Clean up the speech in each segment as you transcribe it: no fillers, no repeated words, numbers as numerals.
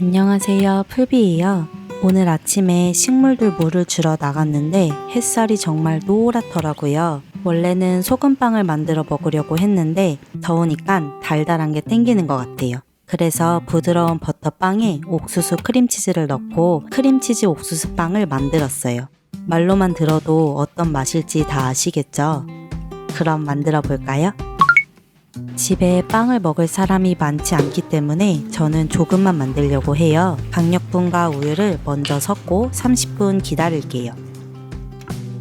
안녕하세요, 풀비예요. 오늘 아침에 식물들 물을 주러 나갔는데 햇살이 정말 노랗더라고요. 원래는 소금빵을 만들어 먹으려고 했는데 더우니까 달달한 게 땡기는 것 같아요. 그래서 부드러운 버터빵에 옥수수 크림치즈를 넣고 크림치즈 옥수수 빵을 만들었어요. 말로만 들어도 어떤 맛일지 다 아시겠죠? 그럼 만들어 볼까요? 집에 빵을 먹을 사람이 많지 않기 때문에 저는 조금만 만들려고 해요. 강력분과 우유를 먼저 섞고 30분 기다릴게요.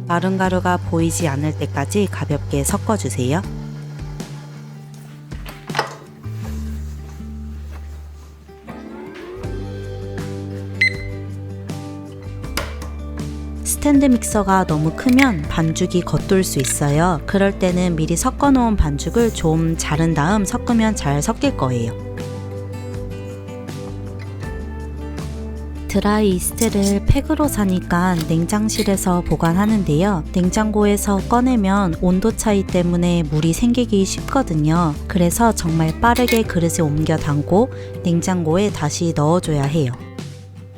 마른 가루가 보이지 않을 때까지 가볍게 섞어주세요. 스탠드 믹서가 너무 크면 반죽이 겉돌 수 있어요. 그럴 때는 미리 섞어 놓은 반죽을 좀 자른 다음 섞으면 잘 섞일 거예요. 드라이 이스트를 팩으로 사니까 냉장실에서 보관하는데요. 냉장고에서 꺼내면 온도 차이 때문에 물이 생기기 쉽거든요. 그래서 정말 빠르게 그릇에 옮겨 담고 냉장고에 다시 넣어줘야 해요.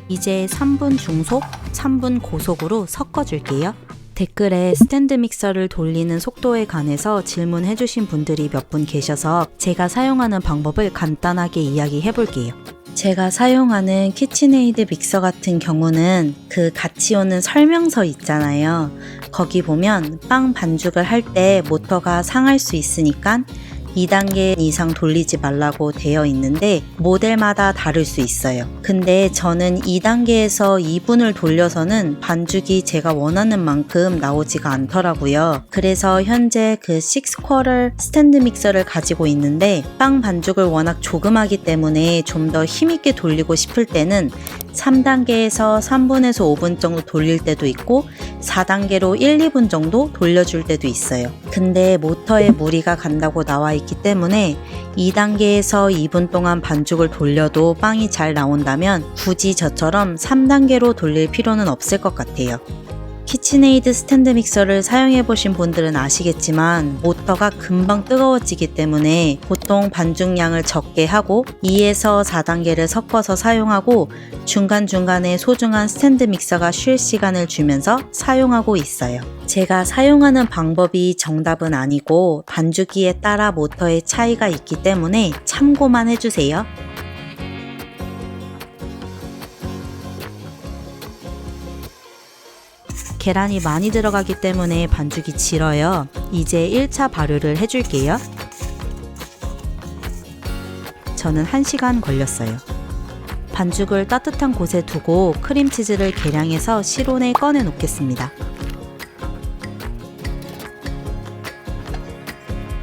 이제 3분 중속, 3분 고속으로 섞어줄게요. 댓글에 스탠드 믹서를 돌리는 속도에 관해서 질문해주신 분들이 몇 분 계셔서 제가 사용하는 방법을 간단하게 이야기해 볼게요. 제가 사용하는 키친에이드 믹서 같은 경우는 그 같이 오는 설명서 있잖아요. 거기 보면 빵 반죽을 할 때 모터가 상할 수 있으니까 2단계 이상 돌리지 말라고 되어 있는데 모델마다 다를 수 있어요. 근데 저는 2단계에서 2분을 돌려서는 반죽이 제가 원하는 만큼 나오지가 않더라고요. 그래서 현재 그 6쿼터 스탠드 믹서를 가지고 있는데 빵 반죽을 워낙 조그마기 때문에 좀 더 힘있게 돌리고 싶을 때는 3단계에서 3분에서 5분 정도 돌릴 때도 있고 4단계로 1, 2분 정도 돌려줄 때도 있어요. 근데 모터에 무리가 간다고 나와 있기 때문에 2단계에서 2분 동안 반죽을 돌려도 빵이 잘 나온다면 굳이 저처럼 3단계로 돌릴 필요는 없을 것 같아요. 키친에이드 스탠드 믹서를 사용해 보신 분들은 아시겠지만 모터가 금방 뜨거워지기 때문에 보통 반죽량을 적게 하고 2에서 4단계를 섞어서 사용하고 중간중간에 소중한 스탠드 믹서가 쉴 시간을 주면서 사용하고 있어요. 제가 사용하는 방법이 정답은 아니고 반죽기에 따라 모터의 차이가 있기 때문에 참고만 해주세요. 계란이 많이 들어가기 때문에 반죽이 질어요. 이제 1차 발효를 해줄게요. 저는 1시간 걸렸어요. 반죽을 따뜻한 곳에 두고 크림치즈를 계량해서 실온에 꺼내 놓겠습니다.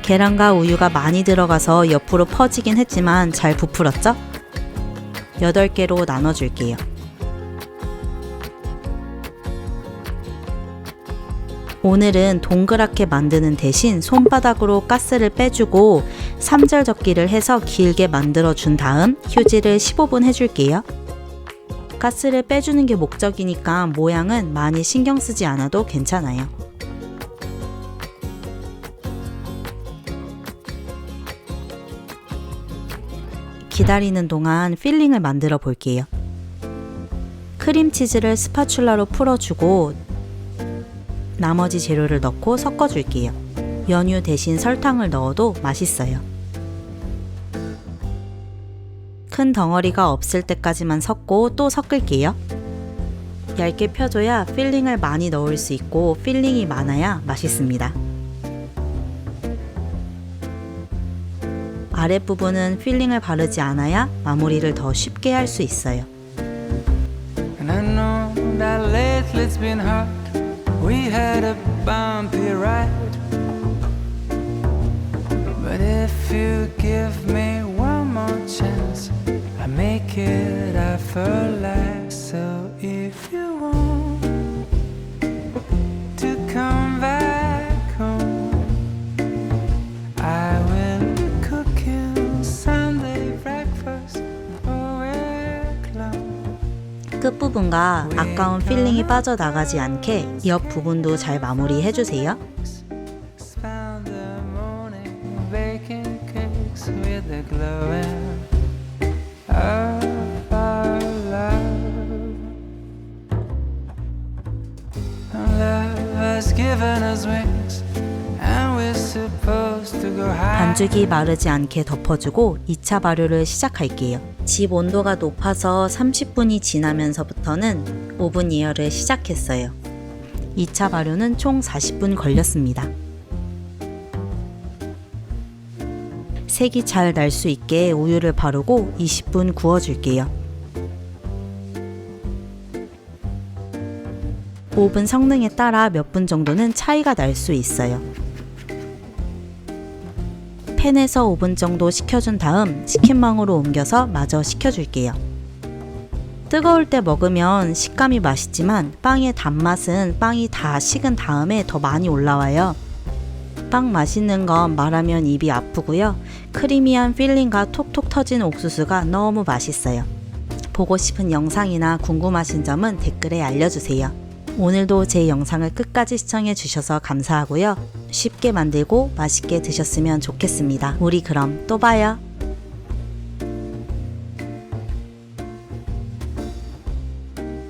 계란과 우유가 많이 들어가서 옆으로 퍼지긴 했지만 잘 부풀었죠? 8개로 나눠줄게요. 오늘은 동그랗게 만드는 대신 손바닥으로 가스를 빼주고 3절 접기를 해서 길게 만들어 준 다음 휴지를 15분 해줄게요. 가스를 빼주는 게 목적이니까 모양은 많이 신경 쓰지 않아도 괜찮아요. 기다리는 동안 필링을 만들어 볼게요. 크림치즈를 스파츌라로 풀어주고 나머지 재료를 넣고 섞어줄게요. 연유 대신 설탕을 넣어도 맛있어요. 큰 덩어리가 없을 때까지만 섞고 또 섞을게요. 얇게 펴줘야 필링을 많이 넣을 수 있고 필링이 많아야 맛있습니다. 아랫부분은 필링을 바르지 않아야 마무리를 더 쉽게 할 수 있어요. We had a bumpy ride, but if you give me one more chance, I make it effortless. So if you want to come back home, I will be cooking Sunday breakfast for we're alone. 끝부분과 아까운 필링이 빠져나가지 않게 옆 부분도 잘 마무리 해주세요. Baking cakes with the glowing of our those wings, and we're supposed to go high. 반죽이 마르지 않게 덮어주고 2차 발효를 시작할게요. 집 온도가 높아서 30분이 지나면서부터는 오븐 예열을 시작했어요. 2차 발효는 총 40분 걸렸습니다. 색이 잘 날 수 있게 우유를 바르고 20분 구워줄게요. 오븐 성능에 따라 몇 분 정도는 차이가 날 수 있어요. 팬에서 5분 정도 식혀준 다음 치킨망으로 옮겨서 마저 식혀줄게요. 뜨거울 때 먹으면 식감이 맛있지만 빵의 단맛은 빵이 다 식은 다음에 더 많이 올라와요. 빵 맛있는 건 말하면 입이 아프고요. 크리미한 필링과 톡톡 터진 옥수수가 너무 맛있어요. 보고 싶은 영상이나 궁금하신 점은 댓글에 알려주세요. 오늘도 제 영상을 끝까지 시청해 주셔서 감사하고요. 쉽게 만들고 맛있게 드셨으면 좋겠습니다. 우리 그럼 또 봐요.